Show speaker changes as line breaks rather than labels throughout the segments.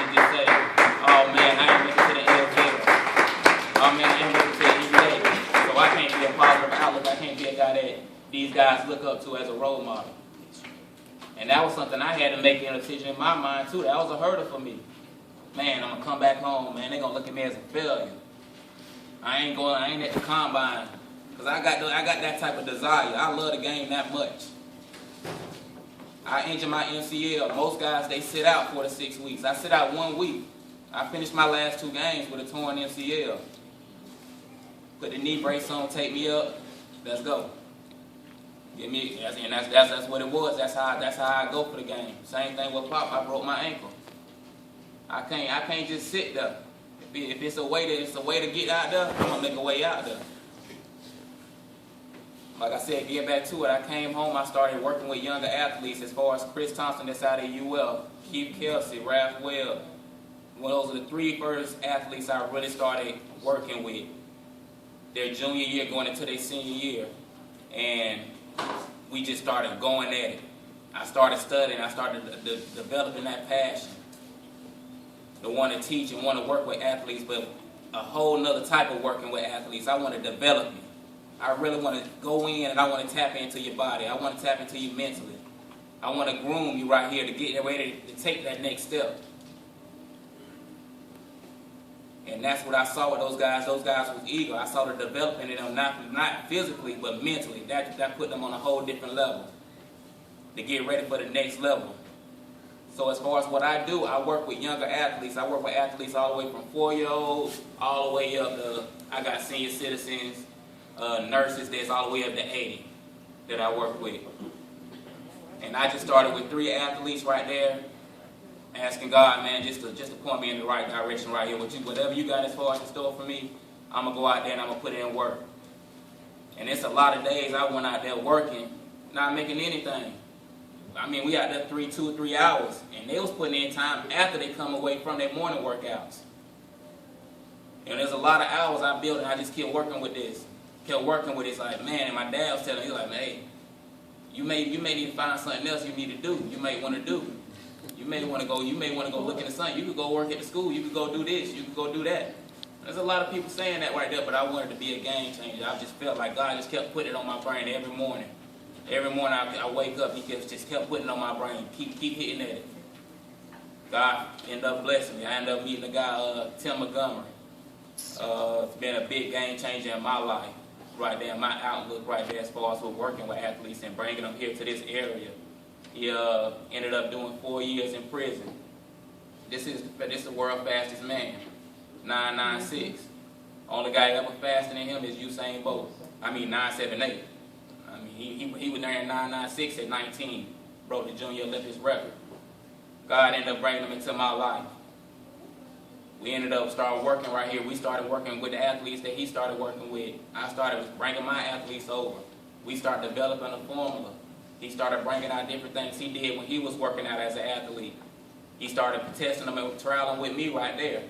can just say, oh man, I ain't making it to the NFL. Oh man, I ain't making it to the NBA. So I can't be a positive outlook. I can't be a guy that these guys look up to as a role model. And that was something I had to make a decision in my mind too. That was a hurdle for me. Man, I'm gonna come back home, man. They're gonna look at me as a failure. I ain't at the combine. Because I got that type of desire. I love the game that much. I injured my MCL. Most guys, they sit out 4 to 6 weeks. I sit out 1 week. I finished my last 2 games with a torn MCL. Put the knee brace on, take me up. Let's go. Get me, and that's what it was. That's how I go for the game. Same thing with Pop. I broke my ankle. I can't just sit there. If it's a way to get out there, I'm gonna make a way out there. Like I said, get back to it. I came home. I started working with younger athletes, as far as Chris Thompson, that's out of UL, Keith Kelsey, Raph Webb. Well, those are the 3 first athletes I really started working with. Their junior year, going into their senior year, and we just started going at it. I started studying. I started developing that passion. The want to teach and want to work with athletes, but a whole nother type of working with athletes. I want to develop you. I really want to go in and I want to tap into your body. I want to tap into you mentally. I want to groom you right here to get ready to take that next step. And that's what I saw with those guys. Those guys was eager. I saw the development in them, not physically, but mentally. That put them on a whole different level to get ready for the next level. So as far as what I do, I work with younger athletes. I work with athletes all the way from 4-year-olds all the way up to, I got senior citizens, nurses that's all the way up to 80 that I work with. And I just started with 3 athletes right there, asking God, man, just to point me in the right direction right here. Whatever you got as far as in store for me, I'm going to go out there and I'm going to put in work. And it's a lot of days I went out there working, not making anything. I mean, we out there 2 or 3 hours, and they was putting in time after they come away from their morning workouts. And there's a lot of hours I built, and I just kept working with this. Like, man, and my dad was telling me, like, hey, you may need to find something else you need to do. You may want to do. You may want to go look in the sun. You could go work at the school. You could go do this. You could go do that. There's a lot of people saying that right there, but I wanted to be a game changer. I just felt like God just kept putting it on my brain every morning. Every morning I wake up, He just kept putting it on my brain. Keep hitting at it. God ended up blessing me. I ended up meeting a guy, Tim Montgomery. It's been a big game changer in my life. Right there, my outlook right there as far as we're working with athletes and bringing them here to this area. He ended up doing 4 years in prison. This is the world's fastest man, 996. Only guy ever faster than him is Usain Bolt. 978. He was there in 996 at 19, broke the junior Olympics record. God ended up bringing him into my life. We ended up starting working right here. We started working with the athletes that he started working with. I started bringing my athletes over. We started developing a formula. He started bringing out different things he did when he was working out as an athlete. He started testing them and trialing with me right there.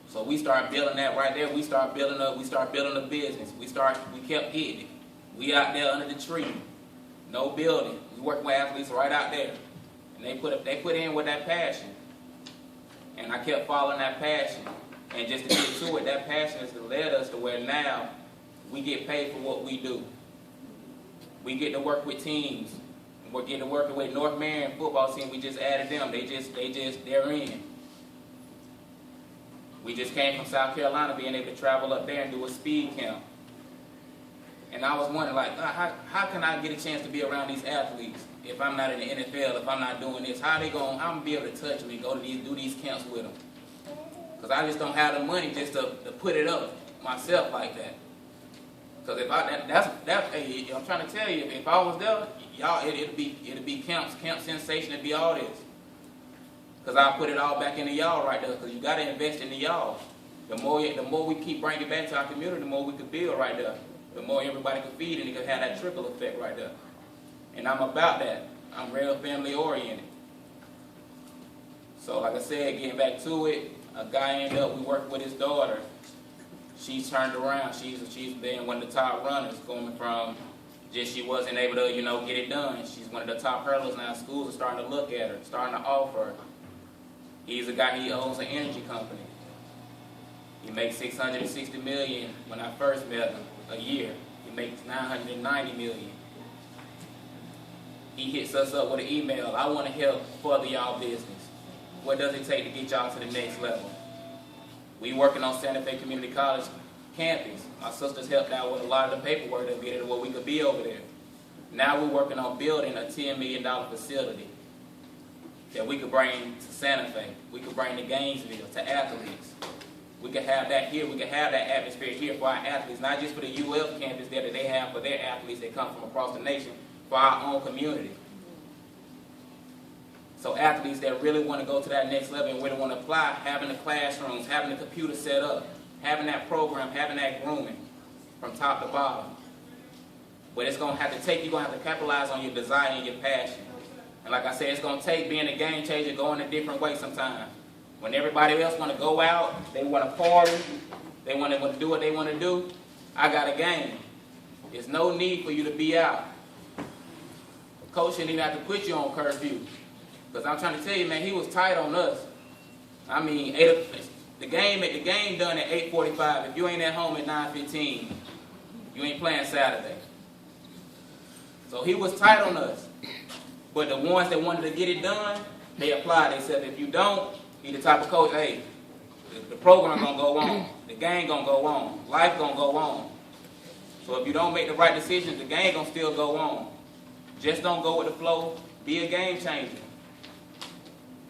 So we started building that right there. We started building a business. We kept hitting it. We out there under the tree. No building. We working with athletes right out there. And they put in with that passion. And I kept following that passion. And just to get to it, that passion has led us to where now we get paid for what we do. We get to work with teams. We're getting to work with North Marion football team. We just added them. They're in. We just came from South Carolina, being able to travel up there and do a speed camp. And I was wondering, like, how can I get a chance to be around these athletes if I'm not in the NFL, if I'm not doing this? How am I going to be able to touch them and do these camps with them? Because I just don't have the money just to put it up myself like that. Because I'm trying to tell you, if I was there, y'all, it'd be camp sensation, it'd be all this. Because I put it all back into y'all right there. Because you got to invest into y'all. The more we keep bringing it back to our community, the more we could build right there. The more everybody could feed, and it could have that trickle effect right there. And I'm about that. I'm real family oriented. So like I said, getting back to it, a guy ended up, we worked with his daughter. She's turned around. She's been one of the top runners, going from just she wasn't able to, get it done. She's one of the top hurdlers now. Schools are starting to look at her, starting to offer her. He's a guy, he owns an energy company. He makes $660 million when I first met him a year. He makes $990 million. He hits us up with an email. I want to help further y'all business. What does it take to get y'all to the next level? We working on Santa Fe Community College campus. My sisters helped out with a lot of the paperwork to get it where we could be over there. Now we're working on building a $10 million facility that we could bring to Santa Fe. We could bring to Gainesville, to athletes. We could have that here. We could have that atmosphere here for our athletes, not just for the UF campus there that they have for their athletes that come from across the nation, for our own community. So athletes that really want to go to that next level and really want to apply, having the classrooms, having the computer set up, having that program, having that grooming from top to bottom. But it's going to have to take, you're going to have to capitalize on your desire and your passion. And like I said, it's going to take being a game changer, going a different way sometimes. When everybody else want to go out, they want to party, they want to do what they want to do, I got a game. There's no need for you to be out. The coach shouldn't even have to put you on curfew. Because I'm trying to tell you, man, he was tight on us. I mean, the game done at 8:45. If you ain't at home at 9:15, you ain't playing Saturday. So he was tight on us. But the ones that wanted to get it done, they applied. They said, if you don't, he the type of coach, hey, the program gonna go on. The game gonna go on. Life gonna go on. So if you don't make the right decisions, the game gonna still go on. Just don't go with the flow. Be a game changer.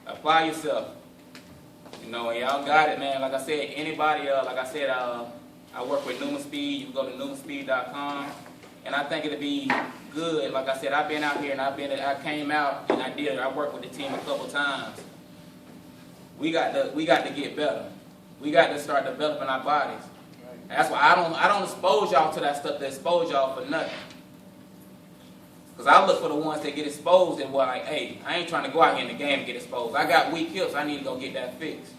Apply yourself. You know, and y'all got it, man. Like I said, anybody, I work with Newman Speed. You can go to newmanspeed.com. And I think it'll be good. Like I said, I've been out here and I came out and I worked with the team a couple times. We got to get better. We got to start developing our bodies. That's why I don't expose y'all to that stuff that expose y'all for nothing. Because I look for the ones that get exposed and like, hey, I ain't trying to go out here in the game and get exposed. I got weak hips. I need to go get that fixed.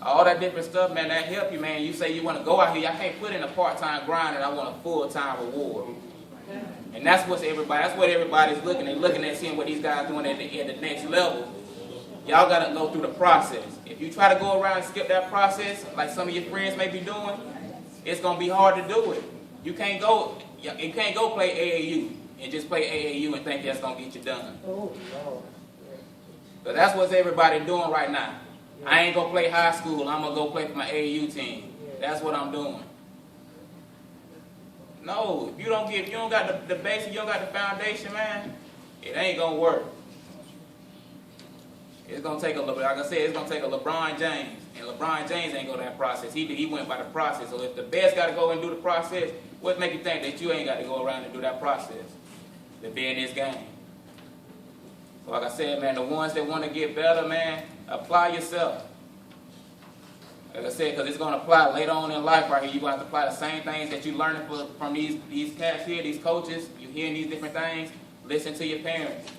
All that different stuff, man, that help you, man. You say you want to go out here. I can't put in a part-time grind and I want a full-time reward. And that's what everybody's looking. They're looking at seeing what these guys doing at the next level. Y'all got to go through the process. If you try to go around and skip that process, like some of your friends may be doing, it's going to be hard to do it. You can't go play AAU and just play AAU and think that's going to get you done. But that's what everybody doing right now. I ain't going to play high school. I'm going to go play for my AAU team. That's what I'm doing. No, if you don't got the basic, you don't got the foundation, man, it ain't going to work. It's going to take like I said, it's going to take a LeBron James. And LeBron James ain't go that process. He went by the process. So if the best got to go and do the process, what make you think that you ain't got to go around and do that process to be in this game? So like I said, man, the ones that want to get better, man, apply yourself. Like I said, because it's going to apply later on in life right here. You're going to have to apply the same things that you're learning from these cats here, these coaches. You're hearing these different things. Listen to your parents.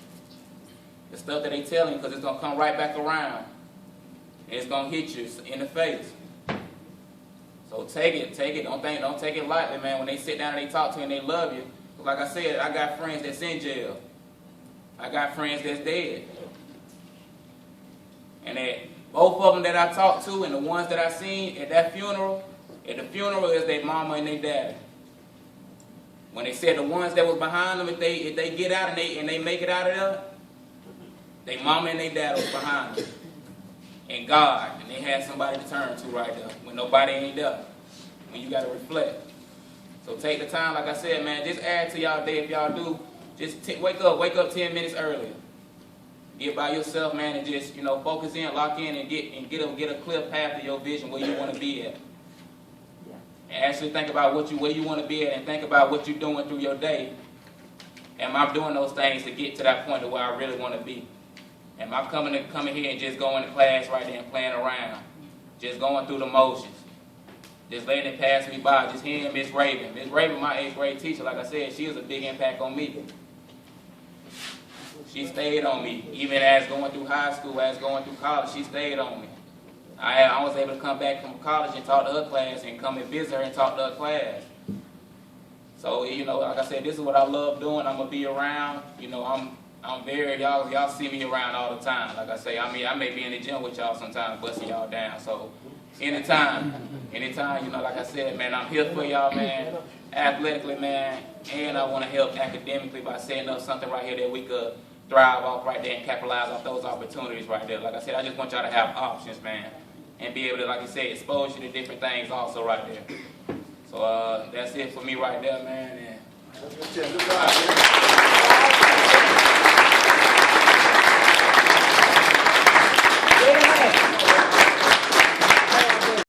The stuff that they telling you, because it's going to come right back around. And it's going to hit you in the face. So take it. Don't take it lightly, man. When they sit down and they talk to you and they love you. Like I said, I got friends that's in jail. I got friends that's dead. And both of them that I talked to and the ones that I seen at the funeral is their mama and their daddy. When they said the ones that was behind them, if they get out and they make it out of there, their mama and their dad was behind them. And God, and they had somebody to turn to right there when nobody ain't there. When you got to reflect. So take the time, like I said, man, just add to y'all day if y'all do. Just wake up 10 minutes earlier. Get by yourself, man, and just, focus in, lock in, and get a clear path to your vision where you want to be at. And actually think about where you want to be at, and think about what you're doing through your day. Am I doing those things to get to that point of where I really want to be? Am I coming here and just going to class right there and playing around? Just going through the motions. Just letting it pass me by. Just hearing Miss Raven. Miss Raven, my 8th grade teacher, like I said, she was a big impact on me. She stayed on me. Even as going through high school, as going through college, she stayed on me. I was able to come back from college and talk to her class and come and visit her and talk to her class. So, like I said, this is what I love doing. I'm going to be around. I'm very, y'all see me around all the time. Like I say, I mean, I may be in the gym with y'all sometimes, busting y'all down. So anytime, you know, like I said, man, I'm here for y'all, man, athletically, man, and I want to help academically by setting up something right here that we could thrive off right there and capitalize off those opportunities right there. Like I said, I just want y'all to have options, man, and be able to, like I said, expose you to different things also right there. So that's it for me right there, man. And
Good job, man.